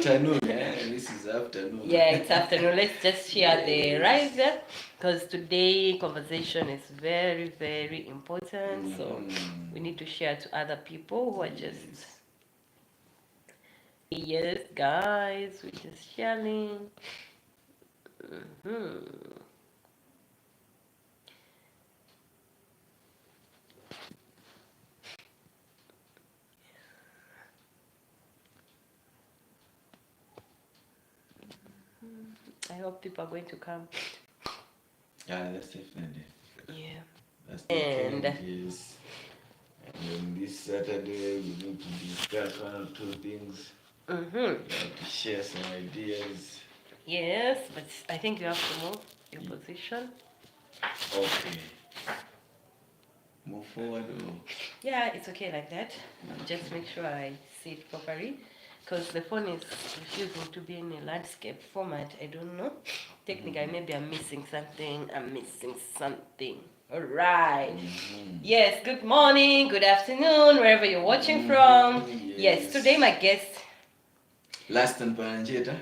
afternoon. This is afternoon. Yeah, it's afternoon. Let's just share the rise because today conversation is very, very important. So we need to share to other people who are just yes, guys. We're just sharing. I hope people are going to come. Yeah, that's definitely. Yeah. That's the trend, yes. And this Saturday we need to discuss one or two things. We have to share some ideas. Yes, but I think you have to move your position. Okay. Move forward or? Yeah, it's okay like that. Just make sure I see it properly. Because the phone is refusing to be in a landscape format. I don't know. Technically, maybe I'm missing something. All right. Yes, good morning, good afternoon, wherever you're watching from. Yes, today my guest. Laston Paranjeta?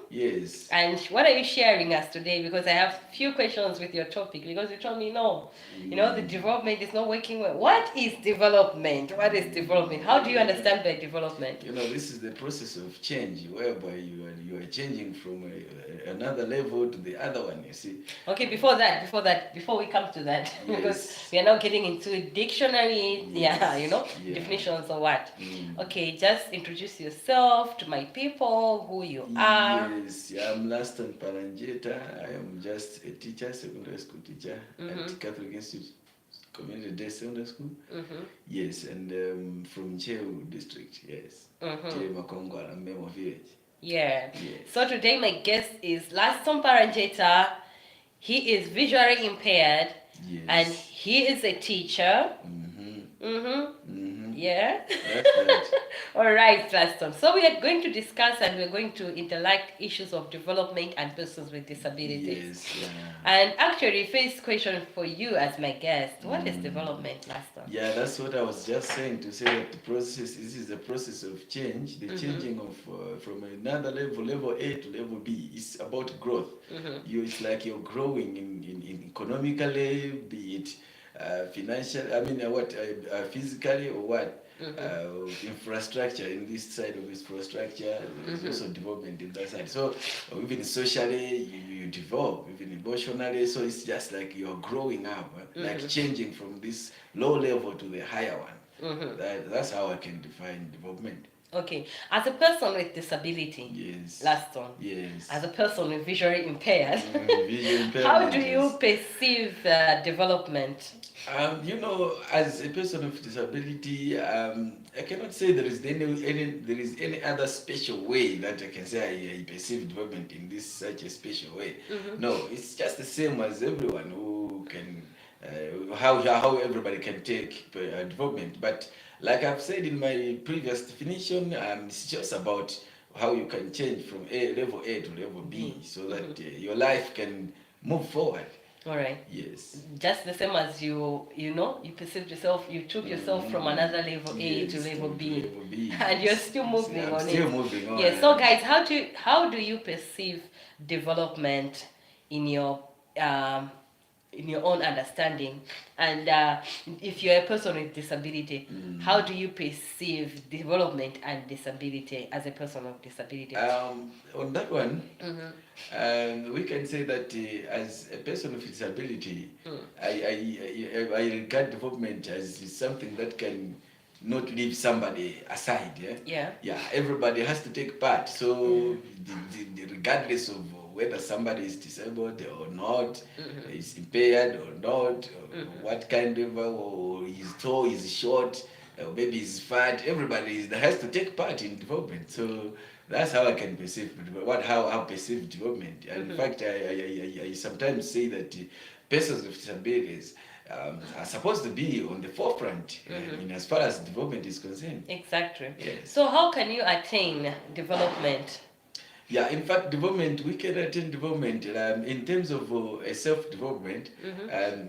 Yes. And what are you sharing us today? Because I have few questions with your topic. Because you told me no, the development is not working well. What is development? What is development? How do you understand by development? This is the process of change, whereby you are changing from another level to the other one. You see. Okay, before we come to that, because we are now getting into dictionary, definitions or what. Okay, just introduce yourself to my people, who you are. Yes, I'm Laston Paranjeta. I am just a teacher, secondary school teacher at Catholic Institute Community Day Secondary School. Yes, and from Cheu district, yes. Cheu Makongwa, Memo village. Yeah. Yes. So today my guest is Laston Paranjeta. He is visually impaired. Yes. And he is a teacher. Yeah. That's right. All right, Laston. So we are going to discuss and we're going to interact issues of development and persons with disabilities. Yes. Yeah. And actually, first question for you as my guest: what is development, Laston? Yeah, that's what I was just saying. To say that this is the process of change, the changing of from another level A to level B. It's about growth. It's like you're growing in economically, be it financial, physically or what? Infrastructure, in this side of infrastructure, there's also development in that side. So even socially, you develop, even emotionally, so it's just like you're growing up, like changing from this low level to the higher one. That's how I can define development. Okay, as a person with disability, yes, Laston, yes, as a person with visually impaired, how do you perceive development? As a person with disability, I cannot say there is any other special way that I can say I perceive development in this such a special way. No, it's just the same as everyone who can. How everybody can take development, but like I've said in my previous definition, it's just about how you can change from level A to level B, so that your life can move forward. All right. Yes. Just the same as you perceived yourself, you took yourself from another level A to level B, and you're still moving on it. Still moving on. Yes. So, guys, how do you perceive development in your own understanding? And if you're a person with disability, how do you perceive development and disability as a person with disability? On that one, we can say that as a person with disability, I regard development as something that can not leave somebody aside. Yeah. Everybody has to take part. So regardless of whether somebody is disabled or not, is impaired or not, or what kind of, or he's tall, he's short, or maybe he's fat, everybody has to take part in development. So that's how I can perceive how I perceive development. And in fact, I sometimes say that persons with disabilities are supposed to be on the forefront as far as development is concerned. Exactly. Yes. So how can you attain development? Yeah, in fact, development, we can attain development in terms of self-development.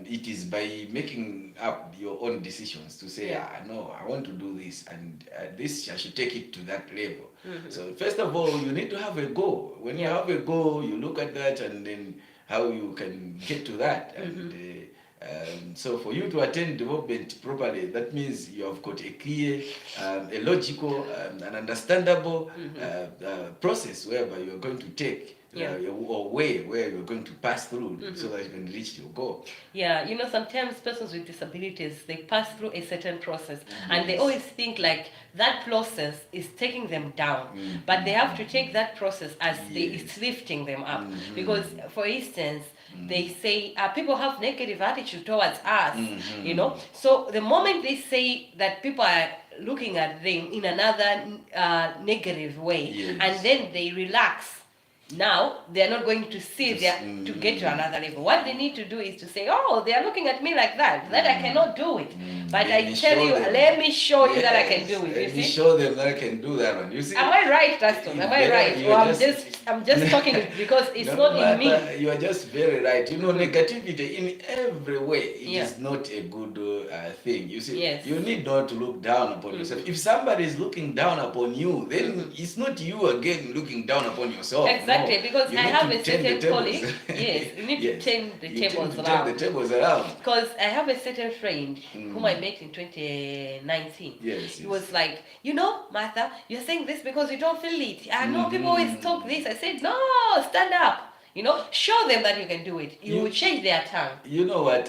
It is by making up your own decisions to say, Yeah. no, I want to do this, and this I should take it to that level. So first of all, you need to have a goal. When you Yeah. have a goal, you look at that, and then how you can get to that. And so for you to attain development properly, that means you have got a clear, a logical, and understandable process whereby you're going to take, or way where you're going to pass through so that you can reach your goal. Yeah, you know, sometimes persons with disabilities, they pass through a certain process and they always think like that process is taking them down, but they have to take that process as it's lifting them up. Because, for instance, they say people have negative attitude towards us, you know. So the moment they say that people are looking at them in another negative way, and then they relax, now they're not going to see to get to another level. What they need to do is to say, oh, they are looking at me like that I cannot do it, but I tell you, let me show you that I can do it. Let me show them that I can do that one. You see, am I right, Gaston? Am I right? Or I'm just talking because it's not in me. You are just very right. You know, negativity in every way is not a good thing. You see, you need not to look down upon yourself. If somebody is looking down upon you, then it's not you again looking down upon yourself. Exactly. Because I have a certain colleague. Yes, you need to turn the tables around. Because I have a certain friend whom I met in 2019. Yes. He was like, you know, Martha, you're saying this because you don't feel it. I know people always talk this. I said, no, stand up. You know, show them that you can do it. You will change their tongue. You know what?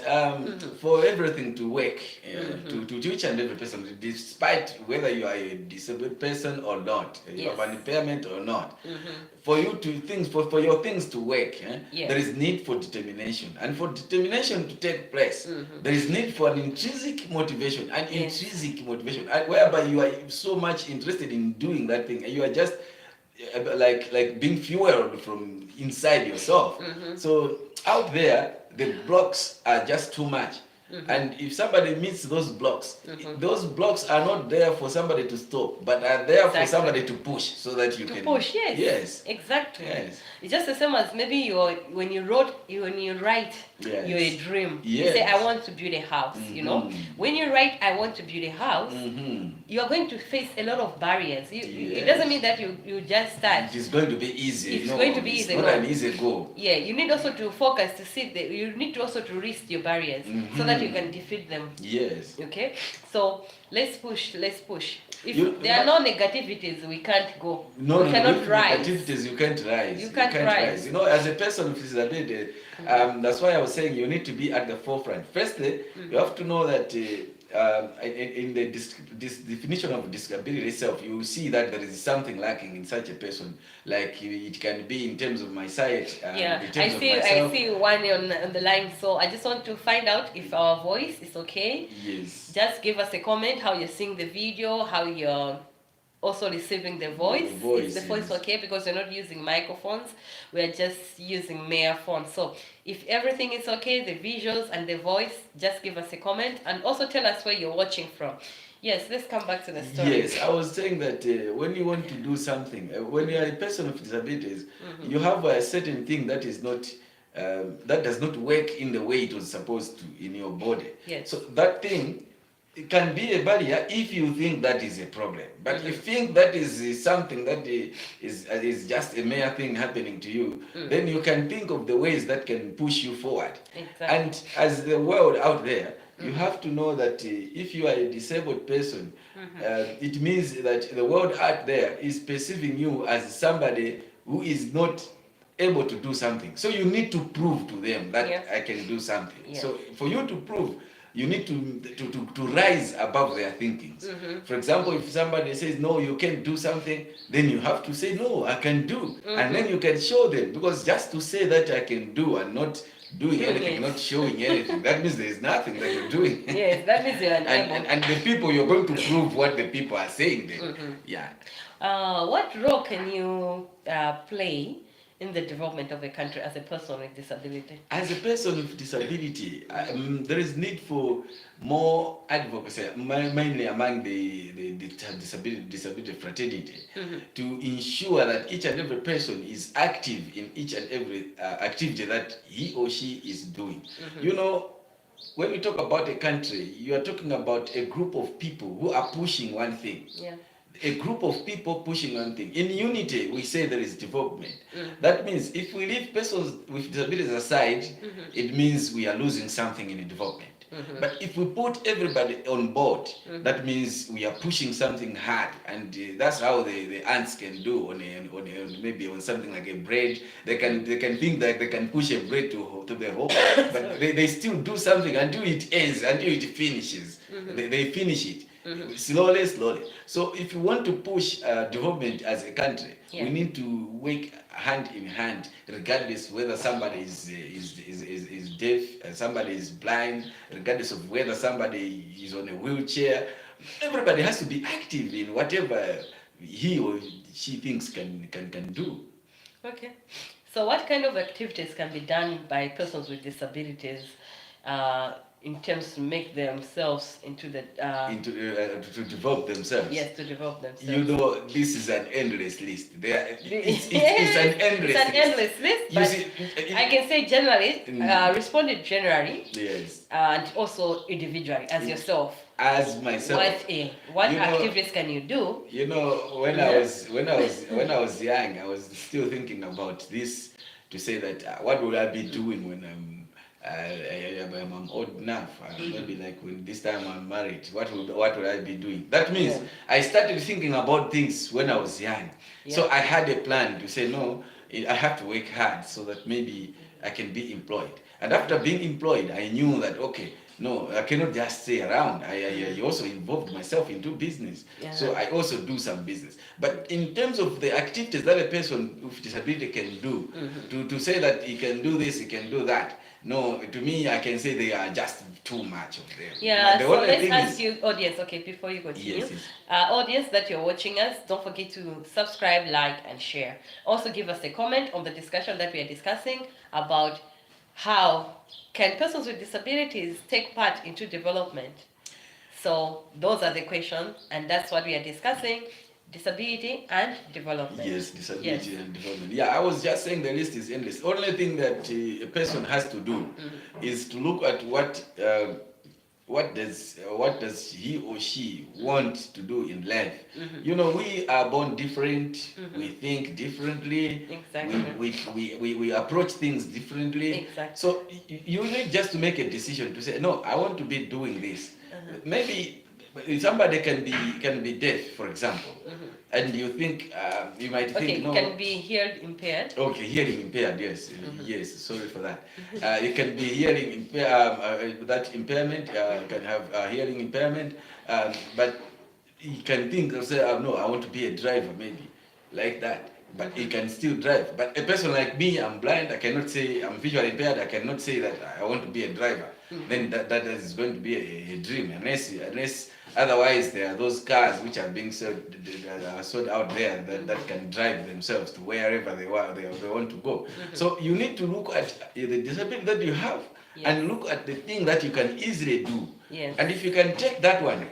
For everything to work, to each and every person, despite whether you are a disabled person or not, you have an impairment or not, for you to for your things to work, there is need for determination, and for determination to take place, there is need for an intrinsic motivation, whereby you are so much interested in doing that thing, and you are just like being fueled from inside yourself. So out there, the blocks are just too much. And if somebody meets those blocks are not there for somebody to stop, but are there for somebody to push so that you can push. Yes. Exactly. Yes. It's just the same as maybe when you write your dream. You say, I want to build a house. You know, when you write, I want to build a house, you are going to face a lot a barriers. It doesn't mean that you just start. It's going to be easy. It's going to be easy. It's not an easy goal. Yeah, you need also to focus to see you need to also to list your barriers so that you can defeat them. Yes. Okay. So let's push. If there are no negativities, we can't go. We cannot rise. Negativities, you can't rise. You can't rise. You know, as a person with disability, that's why I was saying you need to be at the forefront. Firstly, you have to know that in the definition of disability itself, you see that there is something lacking in such a person. Like it can be in terms of my sight. I see one on the line. So I just want to find out if our voice is okay. Yes. Just give us a comment how you're seeing the video, how you're also receiving the voice. Is the voice okay? Because we're not using microphones, we're just using mere phones. So if everything is okay, the visuals and the voice, just give us a comment and also tell us where you're watching from. Yes, let's come back to the story. Yes, I was saying that when you want to do something, when you are a person with disabilities, you have a certain thing that is not that does not work in the way it was supposed to in your body. Yes. So that thing, it can be a barrier if you think that is a problem. But if you think that is something that is just a mere thing happening to you, then you can think of the ways that can push you forward. Exactly. And as the world out there, you have to know that if you are a disabled person, it means that the world out there is perceiving you as somebody who is not able to do something. So you need to prove to them that I can do something. Yeah. So for you to prove, you need to rise above their thinkings. For example, if somebody says, no, you can't do something, then you have to say, no, I can do. And then you can show them. Because just to say that I can do and not doing anything, not showing anything, that means there is nothing that you're doing. Yes, that means you're unable. And the people, you're going to prove what the people are saying then. Yeah. What role can you play in the development of a country as a person with disability? As a person with disability, there is need for more advocacy, mainly among the disability fraternity, to ensure that each and every person is active in each and every activity that he or she is doing. You know, when you talk about a country, you are talking about a group of people who are pushing one thing. Yeah. A group of people pushing one thing. In unity, we say there is development. That means if we leave persons with disabilities aside, it means we are losing something in the development. But if we put everybody on board, that means we are pushing something hard, and that's how the ants can do on maybe on something like a bread. They can think that they can push a bread to the hole, but they still do something until it ends, until it finishes. They finish it. Slowly. So if you want to push development as a country, we need to work hand in hand, regardless whether somebody is deaf, somebody is blind, regardless of whether somebody is on a wheelchair. Everybody has to be active in whatever he or she thinks can do. Okay. So what kind of activities can be done by persons with disabilities in terms to make themselves into the to develop themselves? Yes, to develop themselves. You know, this is an endless list. It's an endless list. But I can say generally, responded generally. Yes. And also individually, as yourself. As myself. What activities can you do? You know, when I was young, I was still thinking about this, to say that what will I be doing when I'm old enough? Maybe like when this time I'm married, what will I be doing? That means I started thinking about things when I was young. So I had a plan to say, no, I have to work hard so that maybe I can be employed. And after being employed, I knew that, okay, no, I cannot just stay around. I also involved myself into business. So I also do some business. But in terms of the activities that a person with disability can do, to say that he can do this, he can do that, no, to me, I can say they are just too much of them. Yeah, so let's ask you, audience, okay, before you continue. Yes. Audience that you're watching us, don't forget to subscribe, like, and share. Also give us a comment on the discussion that we are discussing about how can persons with disabilities take part into development. So those are the questions, and that's what we are discussing. Disability and development. Yes, disability and development. Yeah, I was just saying the list is endless. Only thing that a person has to do is to look at what does he or she want to do in life. You know, we are born different. We think differently. Exactly. We approach things differently. Exactly. So you need just to make a decision to say, no, I want to be doing this. Maybe somebody can be deaf, for example, and you think you might think, no, can be hearing impaired. Okay, hearing impaired, yes, yes. Sorry for that. It can be hearing impaired. That impairment can have hearing impairment, but you can think or say, no, I want to be a driver, maybe like that. But he can still drive. But a person like me, I'm blind. I cannot say I'm visually impaired. I cannot say that I want to be a driver. Then that is going to be a dream, unless otherwise there are those cars which are being sold out there that can drive themselves to wherever they want to go. So you need to look at the disability that you have and look at the thing that you can easily do. Yes. And if you can take that one,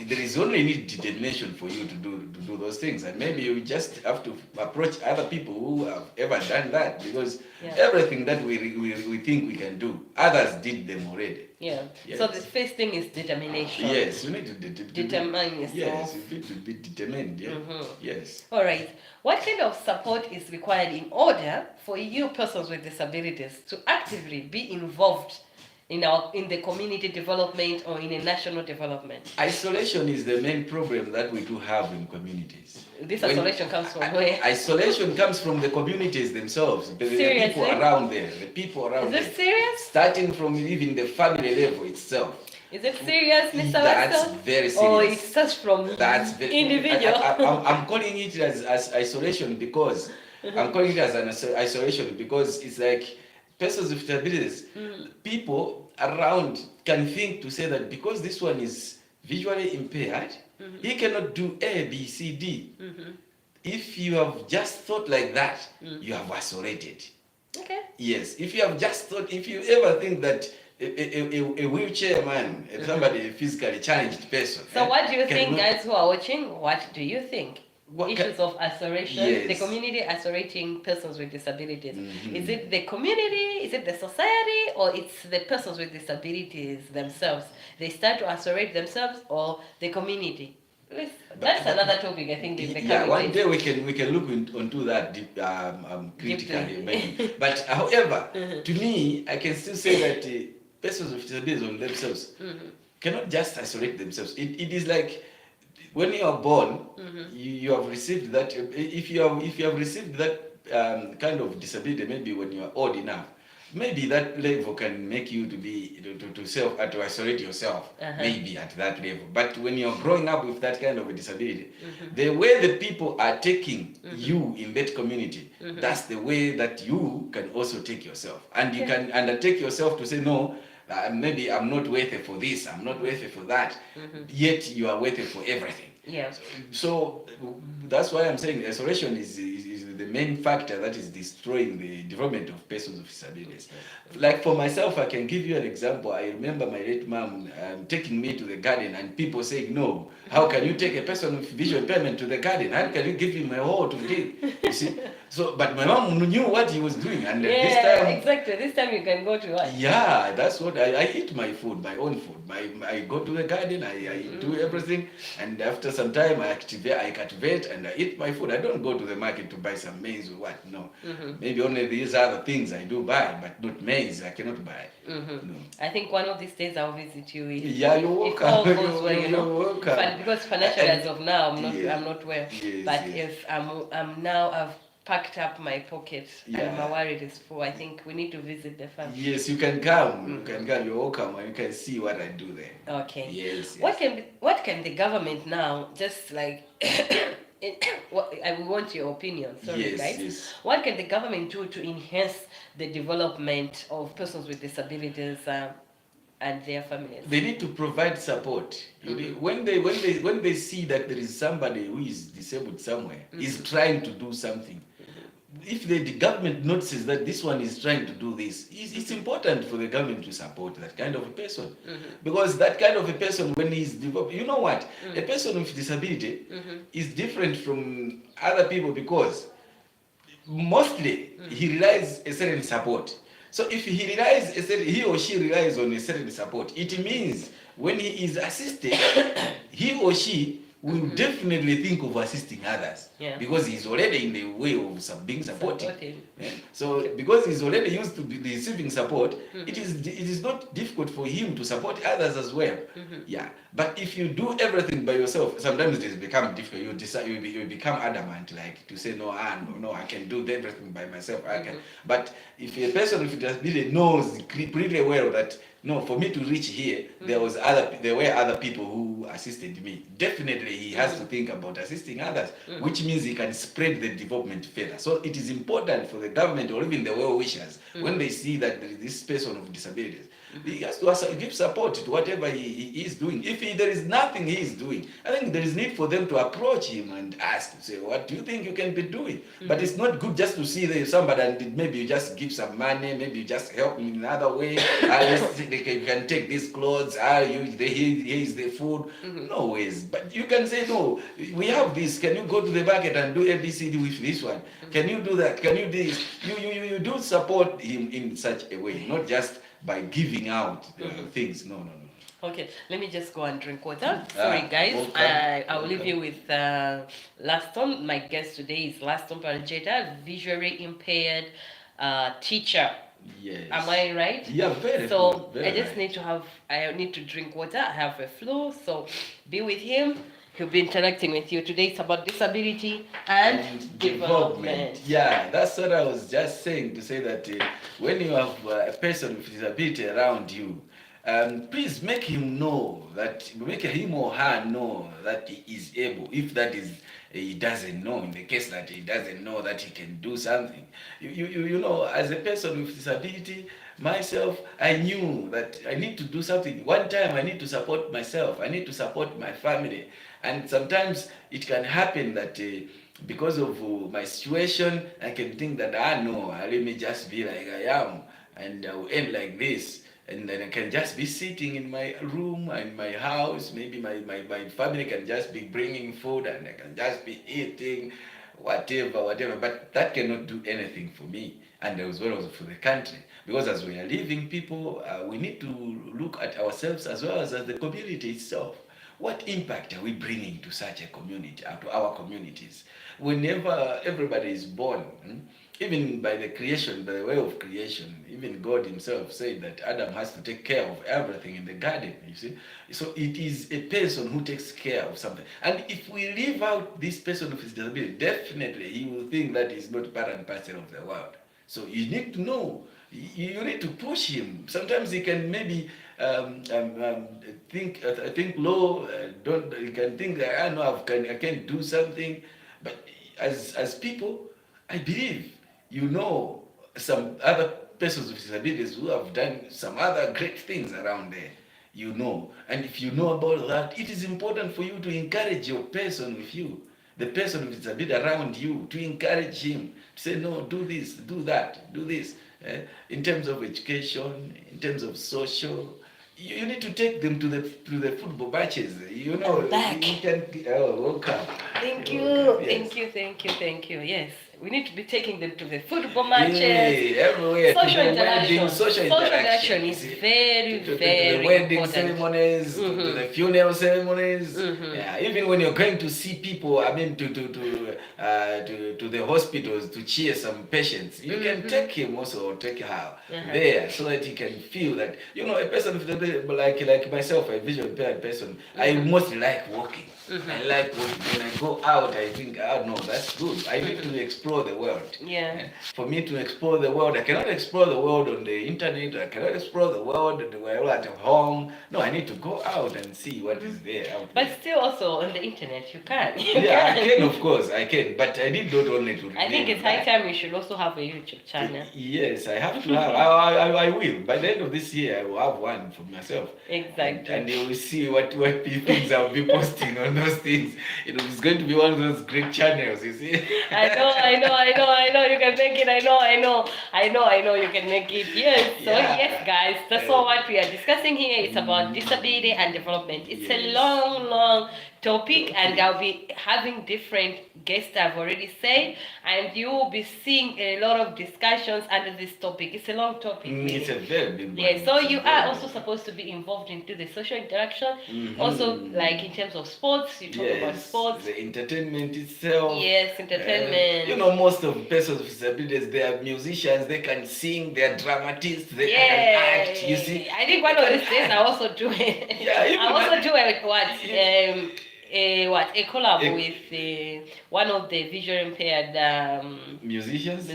there is only need determination for you to do those things. And maybe you just have to approach other people who have ever done that, because everything that we think we can do, others did them already. Yeah. Yes. So the first thing is determination. Yes, you need to determine yourself. Yes, you need to be determined. Yeah. Yes. All right. What kind of support is required in order for you persons with disabilities to actively be involved in the community development or in a national development? Isolation is the main problem that we do have in communities. This isolation comes from where? Isolation comes from the communities themselves, the people around there, the people around there. Is it serious? Starting from even the family level itself. Is it serious, Mr. That's very serious. Or it starts from individual? I'm calling it as isolation because I'm calling it as an isolation because it's like persons with disabilities, people around can think to say that because this one is visually impaired, he cannot do A, B, C, D. if you have just thought like that, you have isolated. Okay. Yes, if you have just thought, if you ever think that a wheelchair man, somebody physically challenged person. So what do you think, cannot- guys who are watching? What do you think? What Issues of isolation, Yes. the community isolating persons with disabilities. Mhm. Is it the community, is it the society, or it's the persons with disabilities themselves? They start to isolate themselves, or the community? That's another topic, I think, in the Yeah, coming one days. day we can look onto that deep, critically. Deeply. Maybe. But however, to me, I can still say that persons with disabilities on themselves cannot just isolate themselves. It is like when you are born, you have received that. If you have received that kind of disability, maybe when you are old enough, maybe that level can make you to be to isolate yourself. Maybe at that level. But when you're growing up with that kind of a disability, the way the people are taking you in that community, that's the way that you can also take yourself, and you can undertake yourself to say no. Maybe I'm not worthy for this, I'm not worthy for that, yet you are worthy for everything. Yeah. So that's why I'm saying isolation is the main factor that is destroying the development of persons with disabilities. Like for myself, I can give you an example. I remember my late mom taking me to the garden, and people saying, no, how can you take a person with visual impairment to the garden? How can you give him a hole to dig? You see? So, but my mom knew what he was doing, and this Yeah, time, exactly. This time you can go to what? yeah, that's what I eat my food, my own food. I go to the garden, I do everything, and after some time I cultivate, and I eat my food. I don't go to the market to buy some maize or what. No, maybe only these other things I do buy, but not maize. I cannot buy. No. I think one of these days I'll visit you. Yeah, you're If all welcome. goes well, you know. You're welcome. Because financially, And- as of now, Yeah. I'm not well. Yes, But yes. if I'm now, I've packed up my pocket Yeah. and my wallet is full. I think we need to visit the farm. Yes, you can come. You can come. You're welcome, and you can see what I do there. Okay. Yes. What can the government now just like I want your opinion, sorry Yes, guys. yes. What can the government do to enhance the development of persons with disabilities and their families? They need to provide support. When they see that there is somebody who is disabled somewhere, is trying to do something. If the government notices that this one is trying to do this, it's important for the government to support that kind of a person. Because that kind of a person, when he's developed, you know what? A person with disability is different from other people because mostly he relies a certain support. So if he or she relies on a certain support, it means when he is assisted, he or she will definitely think of assisting others. Yeah. Because he's already in the way of being supported. Supported. Yeah. So because he's already used to be receiving support, it is not difficult for him to support others as well. Yeah. But if you do everything by yourself, sometimes it has become difficult. You become adamant, like to say no, I can do everything by myself. I can. But if a person with disability knows pretty well that no, for me to reach here, there were other people who assisted me. Definitely, he has to think about assisting others, which means he can spread the development further. So it is important for the government or even the well-wishers when they see that there is this person with disabilities. He has to give support to whatever he is doing. If there is nothing he is doing, I think there is need for them to approach him and ask, say, what do you think you can be doing? But it's not good just to see there somebody and maybe you just give some money, maybe you just help him in another way. You can take these clothes, here is the food. No ways. But you can say, no, we have this. Can you go to the market and do ABCD with this one? Can you do that? Can you do this? You do support him in such a way, not just by giving out things. No. Okay, let me just go and drink water. Sorry, guys. I will leave you with Laston. My guest today is Laston Paranjeta, visually impaired teacher. Yes. Am I right? Yeah, very So good. I just need to drink water. I have a flu, so be with him. He'll be interacting with you today. It's about disability and development. Yeah, that's what I was just saying, to say that when you have a person with disability around you, please make him or her know that he is able. If that is he doesn't know, in the case that he doesn't know that he can do something, you know, as a person with disability, myself, I knew that I need to do something. One time I need to support myself, I need to support my family, and sometimes it can happen that because of my situation, I can think that, no, let me just be like I am, and I will end like this. And then I can just be sitting in my room, in my house. Maybe my family can just be bringing food and I can just be eating, whatever. But that cannot do anything for me and as well as for the country. Because as we are living people, we need to look at ourselves as well as the community itself. What impact are we bringing to such a community, to our communities? Whenever everybody is born, even by the creation, by the way of creation, even God himself said that Adam has to take care of everything in the garden, you see. So it is a person who takes care of something. And if we leave out this person of his disability, definitely he will think that he's not part and parcel of the world. So you need to know, you need to push him. Sometimes he can maybe think low, don't, you can think, I know I can do something, but as people, I believe you know some other persons with disabilities who have done some other great things around there. You know, and if you know about that, it is important for you to encourage your person with you, the person with disability around you, to encourage him to say, no, do this, do that, do this. In terms of education, in terms of social, you need to take them to the football matches. You know, I'm back. you can. Oh, welcome. Thank you, Welcome, yes. thank you. Yes, we need to be taking them to the football matches. Yeah, everywhere. Social to the interaction. wedding, social interaction is very, to very the wedding important. ceremonies, to the funeral ceremonies. Mhm. Yeah, even when you're going to see people, I mean, to the hospitals to cheer some patients, you can take him also or take her there so that he can feel that, you know, a person with a, like myself, a visually impaired person, I mostly like walking. I like when I go out, I think, oh no, that's good. I need to explore the world. Yeah. For me to explore the world, I cannot explore the world on the internet. I cannot explore the world at home. No, I need to go out and see what is there out there. But still, also on the internet, you can. Yeah, I can, of course, I can. But I need not only to. I think it's high time you should also have a YouTube channel. Yes, I have to have. I will. By the end of this year, I will have one for myself. Exactly. And you will see what things I'll be posting on those things. It's going to be one of those great channels, you see. I know. You can make it. I know. You can make it. Yes. So Yeah. yes, guys, that's all what we are discussing here. It's about disability and development. It's a long topic, and I'll be having different guests, I've already said, and you will be seeing a lot of discussions under this topic. It's a long topic. It's a very big one. Yeah, so you are also supposed to be involved into the social interaction. Also, like in terms of sports, you talk about sports. The entertainment itself. Yes, entertainment. You know, most of persons with disabilities, they are musicians, they can sing, they are dramatists, they can act, you see. I think one of these days I also do it. Yeah, I also do it a collab with one of the visually impaired musicians.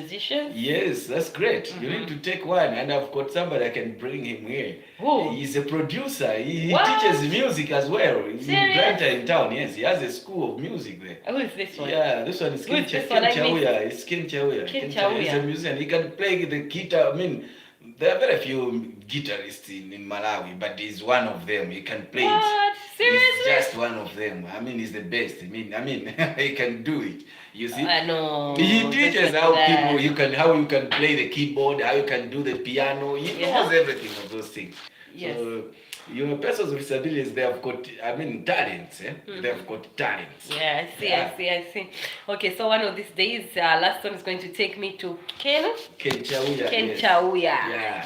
Yes, that's great. You need to take one, and I've got somebody I can bring him here. Who? He's a producer. He What? teaches music as well. He's in Serious? Atlanta in town. Yes, he has a school of music there. Who is this one? Yeah, this one is Who Ken is this one? I Chauya. It's Ken Chauya. Ken He's Chauya. a musician. He can play the guitar. I mean, there are very few guitarists in Malawi, but he's one of them. He can play it. What? Seriously? He's just one of them. I mean, he's the best. I mean, he can do it. You see? I know. He teaches how you can play the keyboard, how you can do the piano. He knows everything of those things. Yes. So, you know, persons with disabilities, they have got, talents. They have got talents. Yeah, I see. Okay, so one of these days, last one is going to take me to Ken Chauya. Yes. Chauya.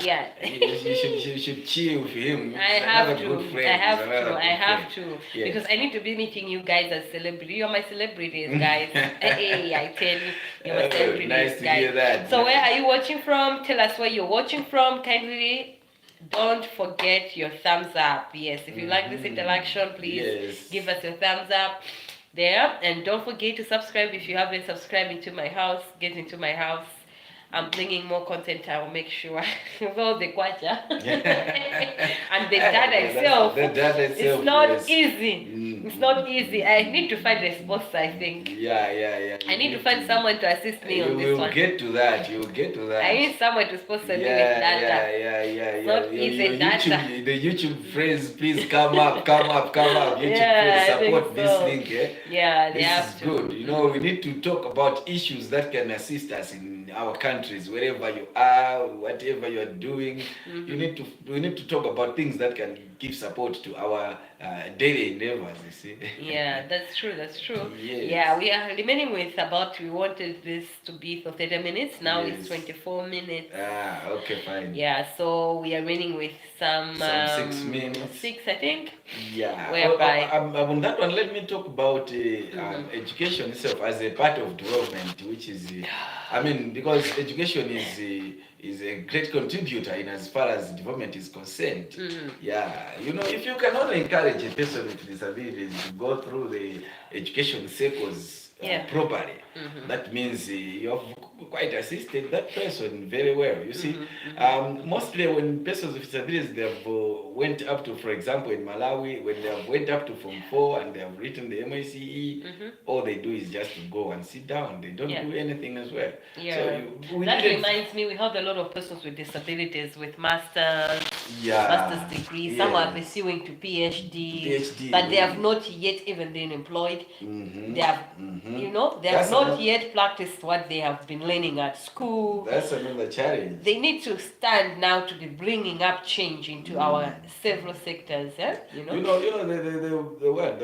Yeah. You should chill with him. I He's have another to. good friend. I have to. Yes. Because I need to be meeting you guys as celebrities. You're my celebrities, guys. Hey, I tell you, you're my celebrities, nice to guys. hear that. So where are you watching from? Tell us where you're watching from. Kindly don't forget your thumbs up. Yes, if you like this interaction, please give us a thumbs up there. And don't forget to subscribe if you haven't subscribed into my house. Get into my house. I'm bringing more content. I'll make sure all the kwacha and the data itself. The data itself, it's not yes. easy. It's not easy. I need to find a sponsor, I think. Yeah. I need to find someone to assist me on this one. You'll get to that. I need someone to sponsor me with data. Yeah. Not easy data. The YouTube friends, please come up. YouTube friends, support this link. Yeah, they this have is to. good. You know, we need to talk about issues that can assist us in our countries, wherever you are, whatever you are doing. We need to talk about things that can give support to our daily endeavors. You see. Yeah, that's true. Yes. Yeah, we are remaining with we wanted this to be for 30 minutes. Now Yes. it's 24 minutes. Okay, fine. Yeah, so we are remaining with some 6 minutes. 6, I think. Yeah. Whereby On that one, let me talk about education itself as a part of development, which is, because education is a great contributor in as far as development is concerned. Yeah, if you can only encourage a person with disabilities to go through the education circles properly, that means you have quite assisted that person very well. You see, mostly when persons with disabilities, they have went up to, for example, in Malawi, when they have went up to Form 4 and they have written the MICE, all they do is just to go and sit down. They don't do anything as well. Yeah. So that reminds me, we have a lot of persons with disabilities with master's degrees. Some are pursuing to PhD, but they have not yet even been employed. They have, they have not yet practiced what they have been learning at school. That's another challenge. They need to stand now to be bringing up change into our several sectors. The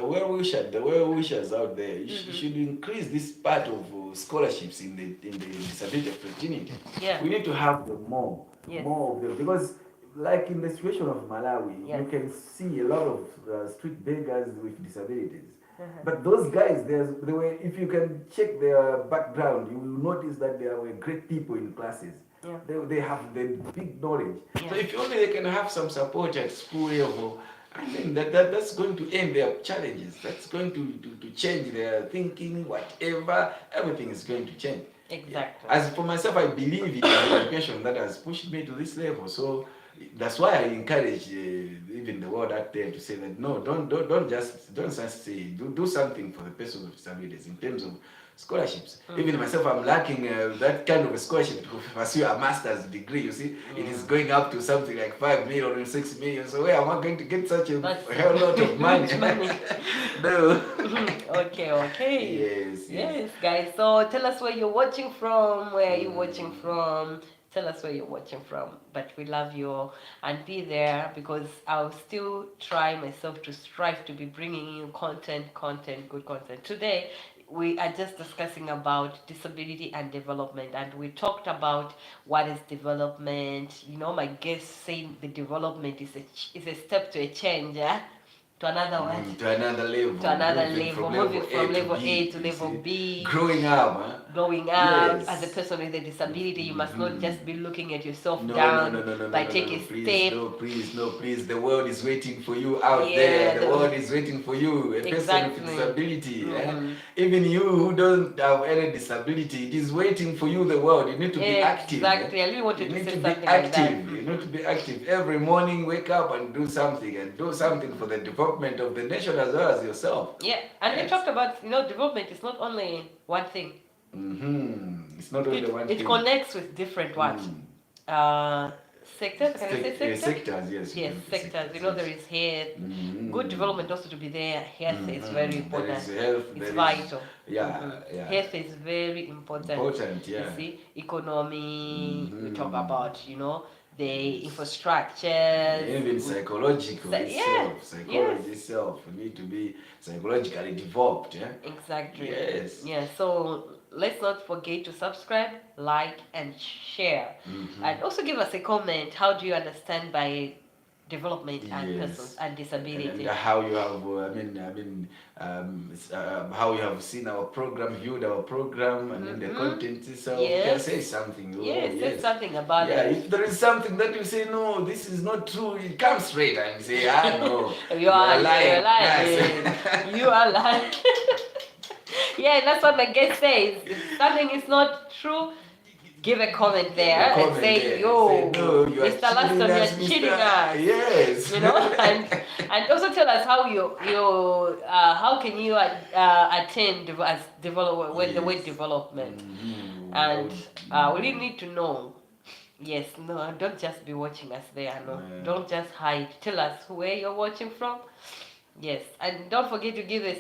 well-wishers out there, you should increase this part of scholarships in the disability opportunity. Yeah. We need to have more of them, because like in the situation of Malawi, you can see a lot of street beggars with disabilities. But those guys, they were, if you can check their background, you will notice that they were great people in classes. Yeah. They have the big knowledge. Yeah. So if only they can have some support at school level, I think that's going to end their challenges. That's going to change their thinking, whatever. Everything is going to change. Exactly. As for myself, I believe in education that has pushed me to this level. So that's why I encourage even the world out there to say that no, don't just say, do something for the person with disabilities in terms of scholarships. Even myself, I'm lacking that kind of a scholarship to pursue a master's degree. You see, it is going up to something like 5 million or 6 million. So where am I going to get such a hell lot of money? No. Okay. Yes, guys. So tell us where you're watching from. Where are you watching from? Tell us where you're watching from. But we love you all, and be there, because I'll still try myself to strive to be bringing you good content. Today we are just discussing about disability and development, and we talked about what is development. My guest saying the development is a step to a change. To another one. To another level. Moving from level A to level B. Growing up. Yes. As a person with a disability, you must not just be looking at yourself down. Take a step. No, please. The world is waiting for you out there. The world is waiting for you. A person with disability. Even you who don't have any disability, it is waiting for you, the world. You need to be active. Exactly. I really wanted to say something like that. You need to be active. Every morning, wake up and do something. And do something for the development of the nation as well as yourself. Yeah, and we talked about, development is not only one thing. It's not only one thing. It connects with different ones. Sectors, can I say sectors? Sectors, yes. Yes, sectors. There is health. Good development also to be there. Health is very important. It's vital. Health is very important. You see, economy, we talk about, the infrastructure, even psychological psychology itself need to be psychologically developed. Exactly. Yes. So let's not forget to subscribe, like, and share, and also give us a comment. How do you understand by development and persons and disability? And how you have, how you have seen our program, viewed our program, and then the content itself. You can say something. Say something about it. If there is something that you say, no, this is not true, you come straight and say, no. You are lying. You are lying. That's what my guest says. If something is not true, give a comment there and Comment say, there. yo, Say, no, you are Mr. cheating Laston, us, you're cheating Mr. us. Yes. You know, and also tell us how how can you attain as develop with the word Yes. development, Mhm. and we really need to know. Yes, no, don't just be watching us there. No, Yeah. don't just hide. Tell us where you're watching from. Yes, and don't forget to give us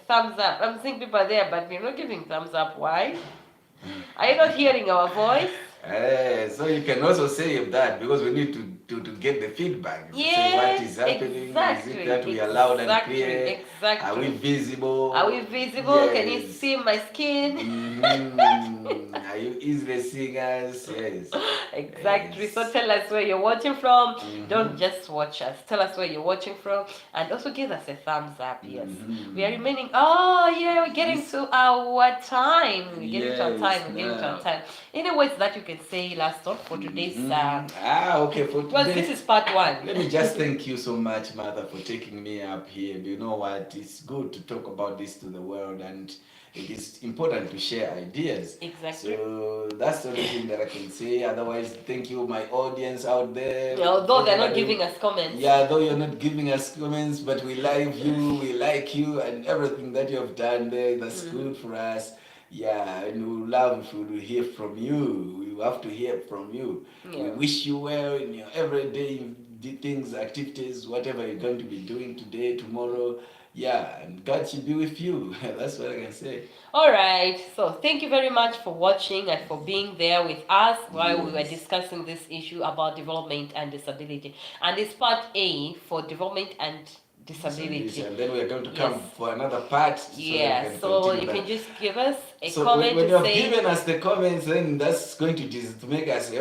thumbs up. I'm seeing people there, but we're not giving thumbs up. Why? Are you not hearing our voice? So you can also say that because we need to get the feedback. Say what is happening. Exactly. Is it that we are loud and clear? Exactly. Are we visible? Are we visible? Can you Yes. see my skin? Are you easily seeing us? Yes. Exactly. Yes. So tell us where you're watching from. Mhm. Don't just watch us. Tell us where you're watching from, and also give us a thumbs up. Yes. Mhm. We are remaining. Oh yeah, we're getting Yes. to our time. We're getting to our Yes, time. We're getting to our now. time. Any words that you can say last on for today's? Okay, for Well, today. this is part one. Let me just thank you so much, Mother, for taking me up here. You know what? It's good to talk about this to the world, and it is important to share ideas. Exactly. So that's the only thing that I can say. Otherwise, thank you, my audience out there. Although they're not Everybody- giving us comments. Yeah, though you're not giving us comments, but we love you, we like you, and everything that you have done there, that's good for us. Yeah, and we love if we will hear from you. We have to hear from you. We Yeah. wish you well in your everyday things, activities, whatever you're going to be doing today, tomorrow. Yeah, and God should be with you. That's what I can say. All right. So thank you very much for watching and for being there with us while we were Yes. discussing this issue about development and disability. And it's part A for development and disability. And then we are going to come Yes. for another part. So Yeah. that we can So continue you that. can just give us a So comment when you to have say. given us the comments, then that's going to make us, to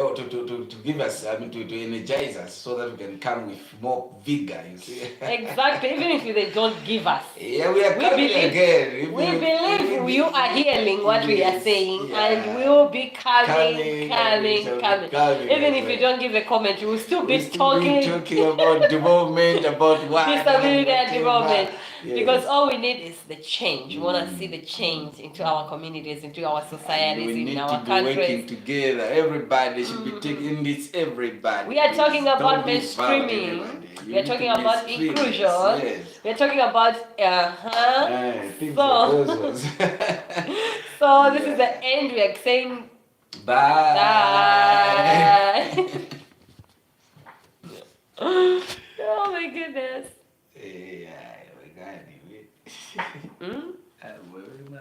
give us, to energize us so that we can come with more vigor, you see. Exactly. Even if they don't give us. Yeah, we are We coming believe- again. We believe you are hearing what we are Yes, saying, yeah. and we will be coming. Coming Even as if you well. don't give a comment, we will still be We'll still talking. be talking about development, about what Disability and whatever. development. Yes. Because all we need is the change. We want to see the change into our communities, into our societies, we in need our to be working countries. together. Everybody should be taking this. Everybody. We are please. talking Don't about leave out mainstreaming. anybody. You We are need to talking about mainstream this. inclusion. Yes. We are talking about Things So- like those ones. So this is the Yeah. end. We are saying Bye. bye. Oh my goodness. Yeah, we got it. Hmm? Very much.